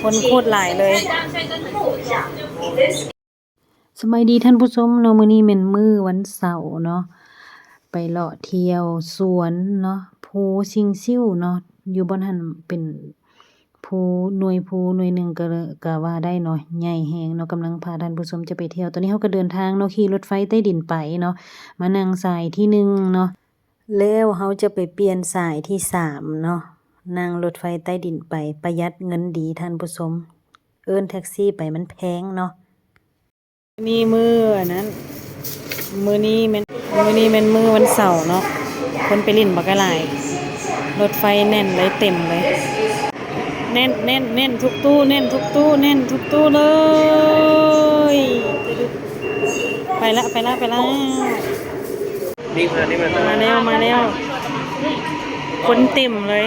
คนโคตรหลายเลยสบายดีท่านผู้ชมเนาะมื้อนี้แม่นมื้อวันเสาร์เนาะไปเลาะเที่ยวสวนเนาะภูชิงซิ่วเนาะอยู่บ่อนหั้นเป็นภูหน่วยหนึ่งก็ว่าได้เนาะใหญ่แฮงเนาะกำลังพาท่านผู้ชมจะไปเที่ยวตอนนี้เราก็เดินทางเนาะขี่รถไฟใต้ดินไปเนาะมานั่งสายที่1เนาะแล้วเราจะไปเปลี่ยนสายที่3เนาะนั่งรถไฟใต้ดินไปประหยัดเงินดีท่านผู้ชมเอิ้นแท็กซี่ไปมันแพงเนาะนี่มื้อนั้นมื้อนี้แม่นมื้อวันเสาร์เนาะคนไปลิ้นบักหลายรถไฟแน่นเลยเต็มเลยแน่นทุกตู้แน่นทุกตู้เลยไปละนี่มาแล้วคนเต็มเลย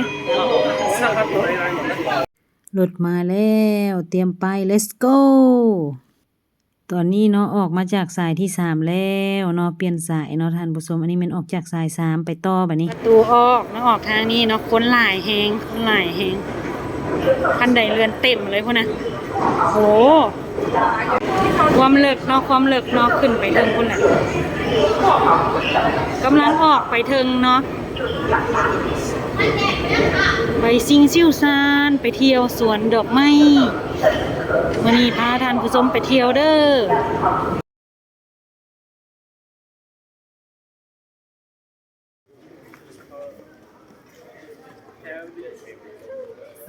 รถมาแล้วเตรียมไป let's go ตอนนี้เนาะออกมาจากสายที่3แล้วเนาะเปลี่ยนสายเนาะท่านผู้ชมอันนี้มันออกจากสาย3ไปต่อบัดนี้ประตูออกเนาะออกทางนี้เนาะคนหลายแฮงคันใดเรือนเต็มเลยพุ่นน่ะโหความเลิกเนาะขึ้นไปถึงพุ่นน่ะกำลังออกไปถึงเนาะไปซิงซิ่วซานไปเที่ยวสวนดอกไม้วันนี้พาท่านผู้ชมไปเที่ยวเด้อ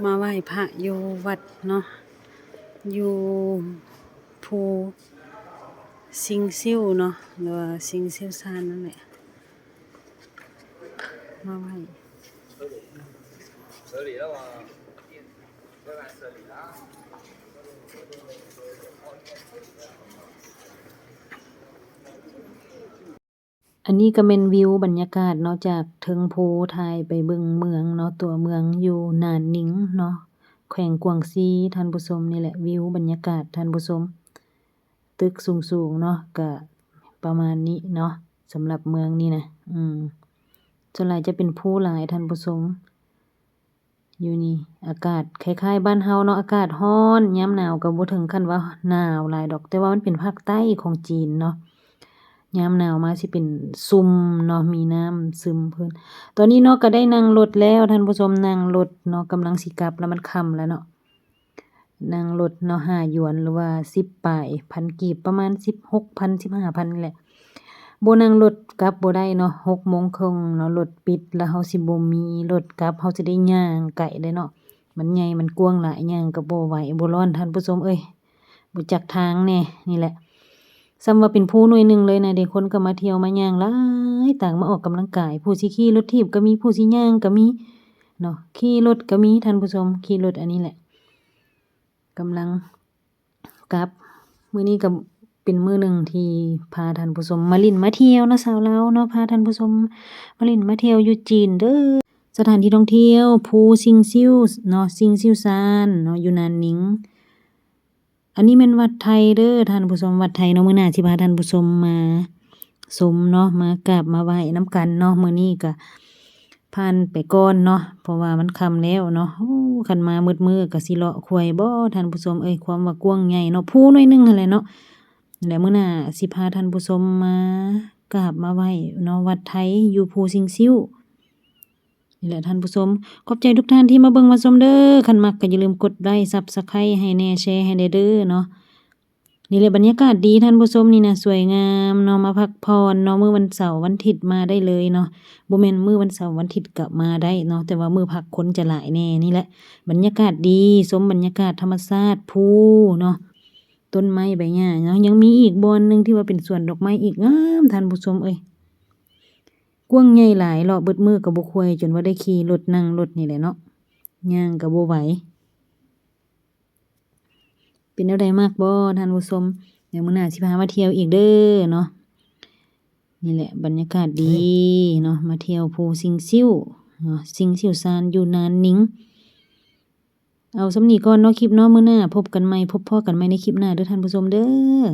มาไหว้พระอยู่วัดเนาะอยู่ภูซิงซิ่วเนาะหรือว่าซิงซิ่วซานนั่นแหละมาไหว้อันนี้ก็เป็นวิวบรรยากาศเนาะจากเทิงภูถ่ายไปเบิ่งเมืองเนาะตัวเมืองอยู่นานนิงเนาะแขวงกวางซีท่านผู้ชมนี่แหละวิวบรรยากาศท่านผู้ชมตึกสูงๆเนาะก็ประมาณนี้เนาะสำหรับเมืองนี่นะส่วนใหญ่จะเป็นภูหลายท่านผู้ชมอยู่นี่อากาศคล้ายๆบ้านเฮาเนาะอากาศร้อนยามหนาวก็บ่ถึงขั้นว่าหนาวหลายดอกแต่ว่ามันเป็นภาคใต้ของจีนเนาะยามหนาวมาสิเป็นซุ่มเนาะมีน้ำซึมเพิ่นตอนนี้เนาะก็ได้นั่งรถแล้วท่านผู้ชมนั่งรถเนาะกำลังสิกลับแล้วมันค่ำแล้วเนาะนั่งรถเนาะ5หยวนหรือว่า10ปลายพันกีบประมาณ16,000 15,000นี่แหละบ่นั่งรถกลับบ่ได้เนาะ6:30นเนาะรถปิดแล้วเฮาสิบ่มีรถกลับเฮาสิได้ย่างไกลเด้เนาะมันใหญ่มันกว้างหลายย่างก็บ่ไหวบ่ร้อนท่านผู้ชมเอ้ยบ่จักทางแน่นี่แหละซ้ำว่าเป็นภูหน่วยหนึ่งเลยนะเด็กคนก็มาเที่ยวมาย่างหลายต่างมาออกกำลังกายผู้สิขี่รถถีบก็มีผู้สิย่างก็มีเนาะขี่รถก็มีท่านผู้ชมขี่รถอันนี้แหละกำลังกลับมื้อนี้ก็เป็นมื้อหนึ่งที่พาท่านผู้ชมมาลิ้นมาเที่ยวเนาะสาวลาวเนาะพาท่านผู้ชมมาลิ้นมาเที่ยวอยู่จีนเด้อสถานที่ท่องเที่ยวภูซิงซิ่วเนาะซิงซิ่วซานเนาะอยู่นานนิงอันนี้เป็นวัดไทยเด้อท่านผู้ชมวัดไทยเนาะมื้อหน้าสิพาท่านผู้ชมมาชมเนาะมากราบมาไหว้นำกันเนาะมื้อนี้ก็ผ่านไปก่อนเนาะเพราะว่ามันค่ำแล้วเนาะโอ้คันมามืดๆก็สิเลาะขวยบ่ท่านผู้ชมเอ้ยความว่ากว้างใหญ่เนาะภูหน่อยนึงนั่นแหละเนาะแล้วมื้อหน้าสิพาท่านผู้ชมมากราบมาไหว้เนาะวัดไทยอยู่ภูซิงซิ่วนี่แหละท่านผู้ชมขอบใจทุกท่านที่มาเบิ่งมาชมเด้อคันมักก็อย่าลืมกดไลค์ Subscribe ให้แน่แชร์ให้ได้เด้อเนาะนี่แหละบรรยากาศดีท่านผู้ชมนี่นะสวยงามเนาะมาพักผ่อนเนาะมื้อวันเสาร์วันอาทิตย์มาได้เลยเนาะบ่แม่นมื้อวันเสาร์วันอาทิตย์ก็มาได้เนาะแต่ว่ามื้อพักคนจะหลายแน่นี่แหละบรรยากาศดีสมบรรยากาศธรรมชาติภูเนาะต้นไม้ใบหญ้าเนาะยังมีอีกบ่อนนึงที่ว่าเป็นสวนดอกไม้อีกงามท่านผู้ชมเอ้ยกว้างใหญ่หลายเลาะเบิดมื้อก็บ่ค่อยจนว่าได้ขี่รถนั่งรถนี่แหละเนาะย่างก็บ่ไหวเป็นแนวใดมากบ่ท่านผู้ชมเดี๋ยวมื้อหน้าสิพามาเที่ยวอีกเด้อเนาะนี่แหละบรรยากาศดีเนาะมาเที่ยวภูซิงซิ่วเนาะซิงซิ่วซานอยู่นานนิงเอาสำนี้ก่อนเนาะคลิปเนาะมื้อหน้าพบกันใหม่พบพ้อกันใหม่ในคลิปหน้าเด้อท่านผู้ชมเด้อ